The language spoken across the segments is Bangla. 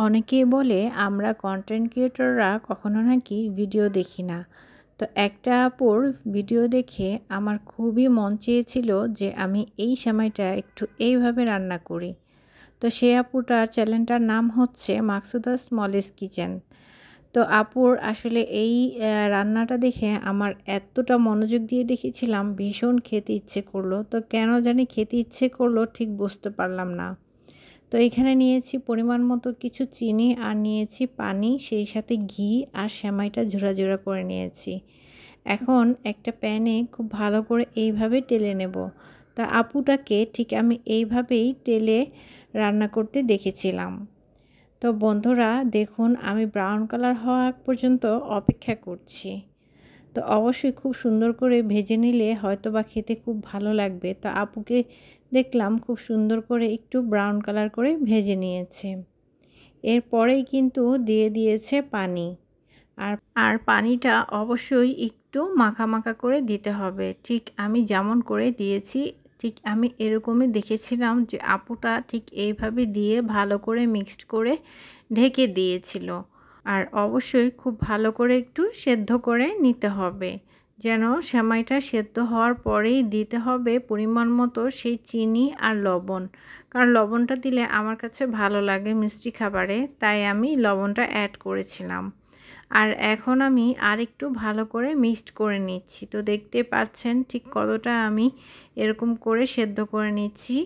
অনেকেই বলে আমরা কন্টেন্ট ক্রিয়েটররা কখনো নাকি ভিডিও দেখি না। তো একটা আপুর ভিডিও দেখে আমার খুবই মন চেয়েছিল যে আমি এই সেমাইটা একটু এইভাবে রান্না করি। তো সেই আপুটার চ্যানেলটার নাম হচ্ছে মাকসুদা স্মলেস কিচেন। তো আপুর আসলে এই রান্নাটা দেখে আমার এতটা মনোযোগ দিয়ে দেখেছিলাম, ভীষণ খেতে ইচ্ছে করলো। তো কেন জানি খেতে ইচ্ছে করলো ঠিক বুঝতে পারলাম না। তো এখানে নিয়েছি পরিমাণ মতো কিছু চিনি আর নিয়েছি পানি, সেই সাথে ঘি আর সেমাইটা ঝুরা ঝুরা করে নিয়েছি। এখন একটা প্যানে খুব ভালো করে এইভাবে টেলে নেব। তা আপুটাকে ঠিক আমি এইভাবেই টেলে রান্না করতে দেখেছিলাম। তো বন্ধুরা দেখুন, আমি ব্রাউন কালার হওয়া আগ পর্যন্ত অপেক্ষা করছি। তো অবশ্যই খুব সুন্দর করে ভেজে নিলে হয়তোবা খেতে খুব ভালো লাগবে। তো আপুকে দেখলাম খুব সুন্দর করে একটু ব্রাউন কালার করে ভেজে নিয়েছে। এরপরেই কিন্তু দিয়ে দিয়েছে পানি। আর আর পানিটা অবশ্যই একটু মাখা মাখা করে দিতে হবে। ঠিক আমি যেমন করে দিয়েছি, ঠিক আমি এরকমই দেখেছিলাম যে আপুটা ঠিক এইভাবে দিয়ে ভালো করে মিক্সড করে ঢেকে দিয়েছিল। আর অবশ্যই খুব ভালো করে একটু সেদ্ধ করে নিতে হবে, যেন সেমাইটা সেদ্ধ হওয়ার পরেই দিতে হবে পরিমাণ মতো সেই চিনি আর লবণ। কারণ লবণটা দিলে আমার কাছে ভালো লাগে মিষ্টি খাবারে, তাই আমি লবণটা অ্যাড করেছিলাম। আর এখন আমি আরেকটু ভালো করে মিক্সড করে নিচ্ছি। তো দেখতে পাচ্ছেন ঠিক কতটা আমি এরকম করে সেদ্ধ করে নিচ্ছি।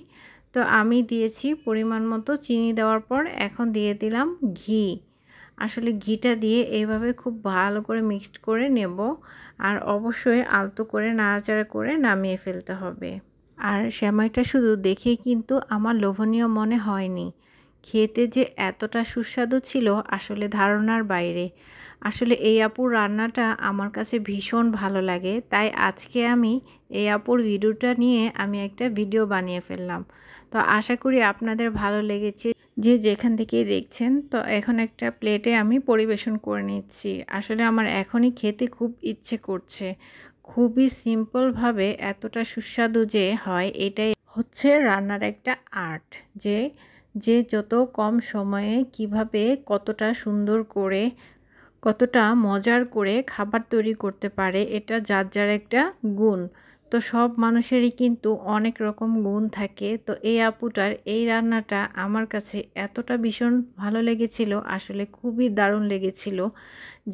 তো আমি দিয়েছি পরিমাণ মতো চিনি, দেওয়ার পর এখন দিয়ে দিলাম ঘি। আসলে ঘিটা দিয়ে এইভাবে খুব ভালো করে মিক্সড করে নেব। আর অবশ্যই আলতো করে নাড়াচাড়া করে নামিয়ে ফেলতে হবে। আর সেমাইটা শুধু দেখেই কিন্তু আমার লোভনীয় মনে হয়নি, খেতে যে এতটা সুস্বাদু ছিল আসলে ধারণার বাইরে। আসলে এই আপুর রান্নাটা আমার কাছে ভীষণ ভালো লাগে, তাই আজকে আমি এই আপুর ভিডিওটা নিয়ে আমি একটা ভিডিও বানিয়ে ফেললাম। তো আশা করি আপনাদের ভালো লেগেছে, যে যেখান থেকেই দেখছেন। তো এখন একটা প্লেটে আমি পরিবেশন করে নিচ্ছি। আসলে আমার এখনই খেতে খুব ইচ্ছে করছে। খুবই সিম্পলভাবে এতটা সুস্বাদু যে হয়, এটাই হচ্ছে রান্নার একটা আর্ট। যে যে যত কম সময়ে কিভাবে কতটা সুন্দর করে, কতটা মজার করে খাবার তৈরি করতে পারে, এটা যার যার একটা গুণ। তো সব মানুষেরই কিন্তু অনেক রকম গুণ থাকে। তো এই আপুটার এই রান্নাটা আমার কাছে এতটা ভীষণ ভালো লেগেছিল, আসলে খুবই দারুণ লেগেছিল।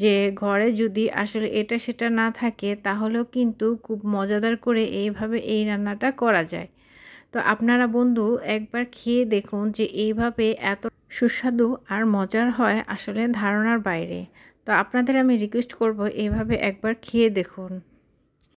যে ঘরে যদি আসলে এটা সেটা না থাকে, তাহলেও কিন্তু খুব মজাদার করে এইভাবে এই রান্নাটা করা যায়। তো আপনারা বন্ধু একবার খেয়ে দেখুন যে এইভাবে এত সুস্বাদু আর মজার হয়, আসলে ধারণার বাইরে। তো আপনাদের আমি রিকোয়েস্ট করব এইভাবে একবার খেয়ে দেখুন।